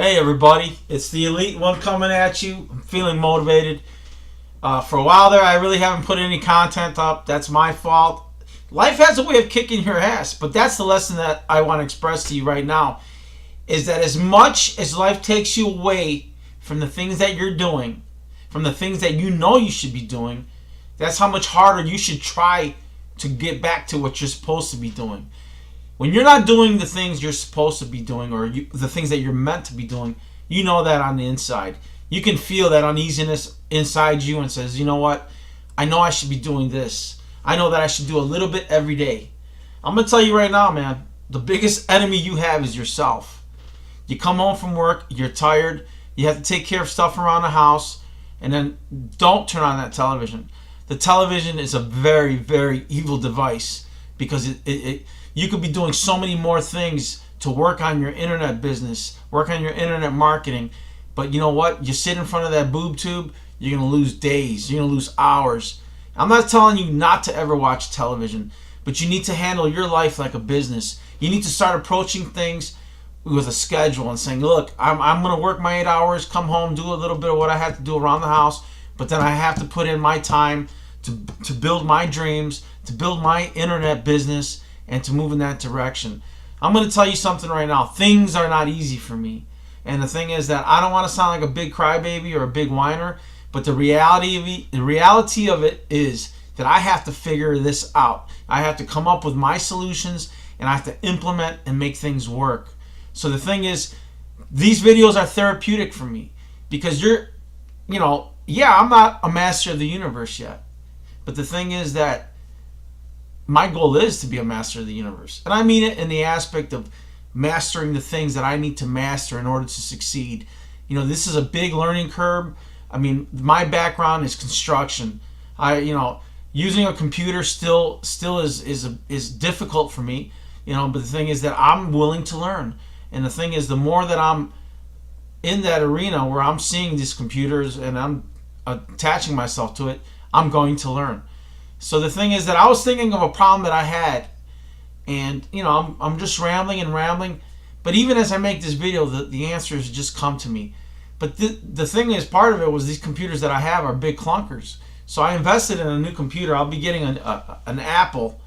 Hey everybody, it's the Elite One coming at you. I'm feeling motivated. For a while there, I really haven't put any content up. That's my fault. Life has a way of kicking your ass, but that's the lesson that I want to express to you right now. Is that as much as life takes you away from the things that you're doing, from the things that you know you should be doing, that's how much harder you should try to get back to what you're supposed to be doing. When you're not doing the things you're supposed to be doing, or the things that you're meant to be doing, you know that on the inside. You can feel that uneasiness inside you and says, you know what? I know I should be doing this. I know that I should do a little bit every day. I'm going to tell you right now, man, the biggest enemy you have is yourself. You come home from work, you're tired, you have to take care of stuff around the house, and then don't turn on that television. The television is a very, very evil device because you could be doing so many more things to work on your internet business, work on your internet marketing. But you know what? You sit in front of that boob tube, you're going to lose days. You're going to lose hours. I'm not telling you not to ever watch television, but you need to handle your life like a business. You need to start approaching things with a schedule and saying, look, I'm going to work my 8 hours, come home, do a little bit of what I have to do around the house, but then I have to put in my time to build my dreams, to build my internet business, and to move in that direction. I'm going to tell you something right now. Things are not easy for me. And the thing is that I don't want to sound like a big crybaby or a big whiner, but the reality of it is that I have to figure this out. I have to come up with my solutions, and I have to implement and make things work. So the thing is, these videos are therapeutic for me because I'm not a master of the universe yet. But the thing is that my goal is to be a master of the universe. And I mean it in the aspect of mastering the things that I need to master in order to succeed. This is a big learning curve. I mean, my background is construction. Using a computer still is difficult for me. But the thing is that I'm willing to learn. And the thing is, the more that I'm in that arena where I'm seeing these computers and I'm attaching myself to it, I'm going to learn. So the thing is that I was thinking of a problem that I had, and I'm just rambling, but even as I make this video, the answers just come to me. But the thing is, part of it was these computers that I have are big clunkers. So I invested in a new computer. I'll be getting an Apple,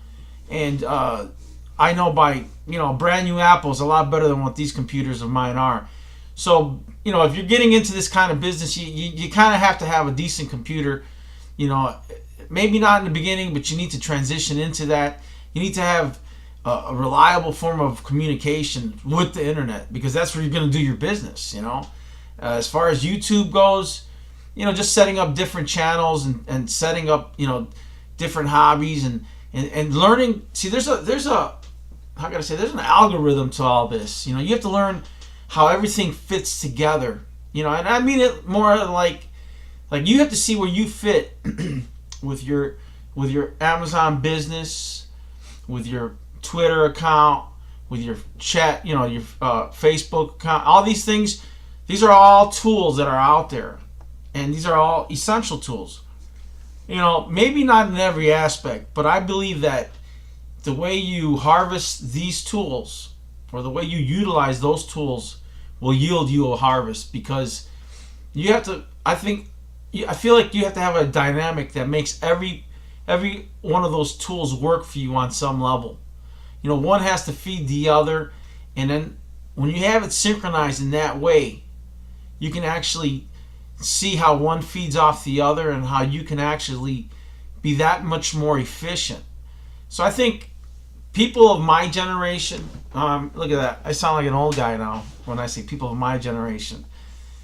and I know a brand new Apple is a lot better than what these computers of mine are. So if you're getting into this kind of business, you kind of have to have a decent computer. Maybe not in the beginning, but you need to transition into that. You need to have a reliable form of communication with the internet, because that's where you're going to do your business. As far as YouTube goes, just setting up different channels and setting up different hobbies and learning. See, there's an algorithm to all this. You have to learn how everything fits together. And I mean it more like you have to see where you fit with your Amazon business, with your Twitter account, with your chat, your Facebook account. All these things, these are all tools that are out there, and these are all essential tools. Maybe not in every aspect, but I believe that the way you harvest these tools, or the way you utilize those tools, will yield you a harvest, because you have to. I feel like you have to have a dynamic that makes every one of those tools work for you on some level. One has to feed the other, and then when you have it synchronized in that way, you can actually see how one feeds off the other and how you can actually be that much more efficient. So I think people of my generation, look at that, I sound like an old guy now when I say people of my generation.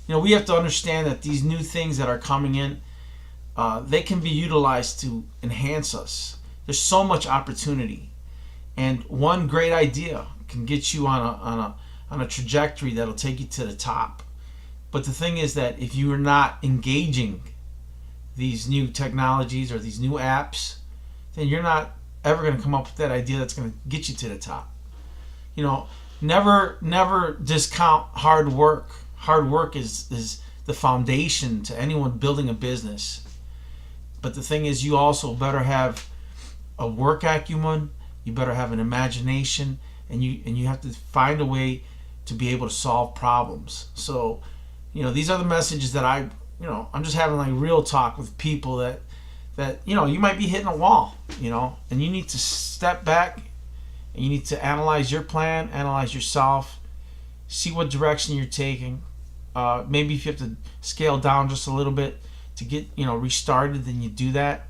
We have to understand that these new things that are coming in, they can be utilized to enhance us. There's so much opportunity, and one great idea can get you on a trajectory that'll take you to the top. But the thing is that if you are not engaging these new technologies or these new apps, then you're not ever going to come up with that idea that's going to get you to the top. Never discount hard work. Hard work is the foundation to anyone building a business. But the thing is, you also better have a work acumen, you better have an imagination, and you have to find a way to be able to solve problems. So, these are the messages that I'm just having like real talk with people that you might be hitting a wall, and you need to step back and you need to analyze your plan, analyze yourself, see what direction you're taking. Maybe if you have to scale down just a little bit to get restarted, then you do that.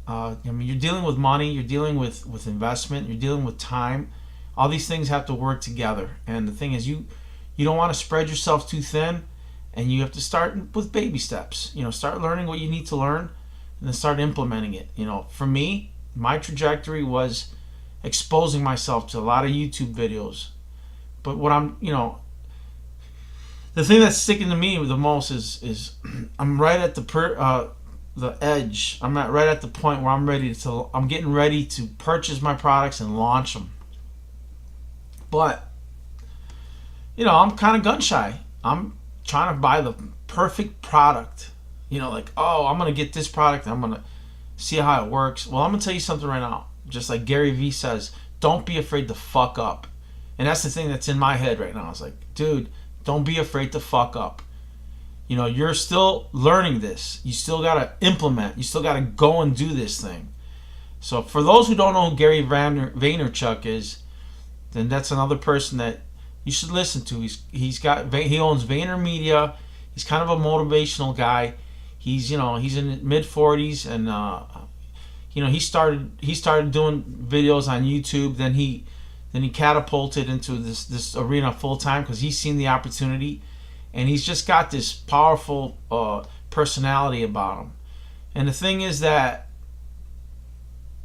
You're dealing with money, you're dealing with investment, you're dealing with time. All these things have to work together. And the thing is, you don't want to spread yourself too thin, and you have to start with baby steps. Start learning what you need to learn, and then start implementing it. For me, my trajectory was exposing myself to a lot of YouTube videos. But what the thing that's sticking to me the most is I'm right at the edge. I'm right at the point where I'm getting ready to purchase my products and launch them. But I'm kind of gun shy. I'm trying to buy the perfect product. Like, oh, I'm gonna get this product. I'm gonna see how it works. Well, I'm gonna tell you something right now. Just like Gary Vee says, don't be afraid to fuck up. And that's the thing that's in my head right now. It's like, dude, don't be afraid to fuck up. You're still learning this. You still gotta implement. You still gotta go and do this thing. So for those who don't know who Gary Vaynerchuk is, then that's another person that you should listen to. He owns VaynerMedia. He's kind of a motivational guy. He's in mid 40s, and he started doing videos on YouTube. Then he catapulted into this arena full time because he's seen the opportunity, and he's just got this powerful personality about him. And the thing is that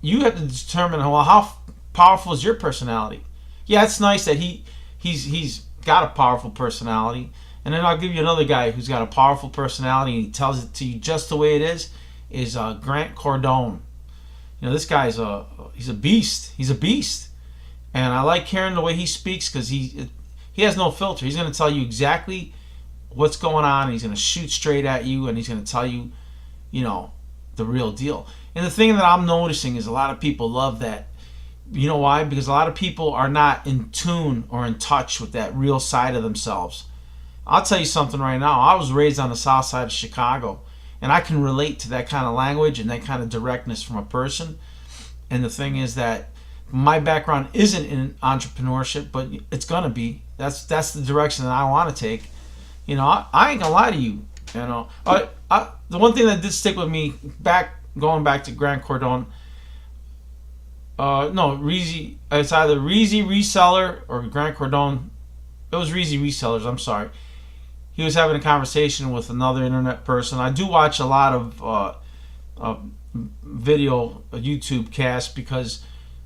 you have to determine, well, how powerful is your personality? Yeah, it's nice that he's got a powerful personality. And then I'll give you another guy who's got a powerful personality and he tells it to you just the way it is Grant Cardone. This guy's he's a beast. He's a beast. And I like hearing the way he speaks because he has no filter. He's going to tell you exactly what's going on. And he's going to shoot straight at you, and he's going to tell you, the real deal. And the thing that I'm noticing is a lot of people love that. You know why? Because a lot of people are not in tune or in touch with that real side of themselves. I'll tell you something right now. I was raised on the south side of Chicago, and I can relate to that kind of language and that kind of directness from a person. And the thing is that my background isn't in entrepreneurship, but it's gonna be. That's the direction that I want to take. I ain't gonna lie to you. The one thing that did stick with me going back to Grant Cardone. No, Reezy. It's either Reezy Reseller or Grant Cardone. It was Reezy Resellers. I'm sorry. He was having a conversation with another internet person. I do watch a lot of video YouTube casts because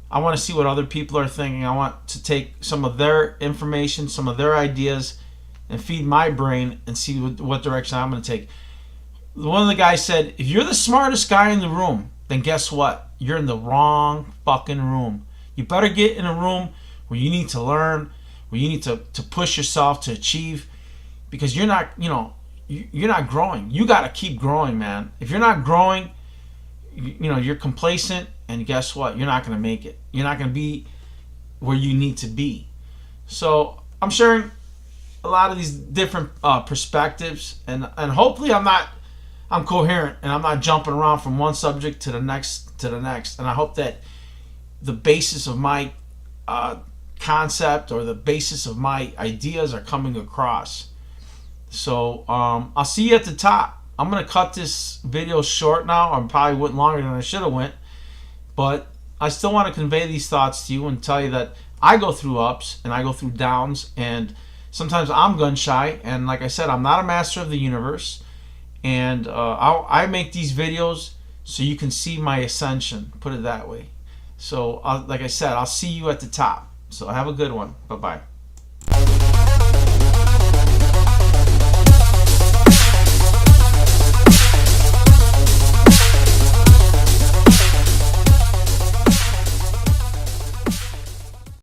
I want to see what other people are thinking. I want to take some of their information, some of their ideas, and feed my brain and see what direction I'm going to take. One of the guys said, if you're the smartest guy in the room, then guess what? You're in the wrong fucking room. You better get in a room where you need to learn, where you need to push yourself to achieve, because you're not growing. You got to keep growing, man. If you're not growing, you're complacent, and guess what? You're not going to make it. You're not going to be where you need to be. So I'm sharing a lot of these different perspectives, and hopefully I'm coherent and I'm not jumping around from one subject to the next. And I hope that the basis of my concept or the basis of my ideas are coming across. So I'll see you at the top. I'm going to cut this video short now. I probably went longer than I should have went. But I still want to convey these thoughts to you and tell you that I go through ups and I go through downs. And sometimes I'm gun shy. And like I said, I'm not a master of the universe. And I make these videos so you can see my ascension. Put it that way. So like I said, I'll see you at the top. So have a good one. Bye-bye.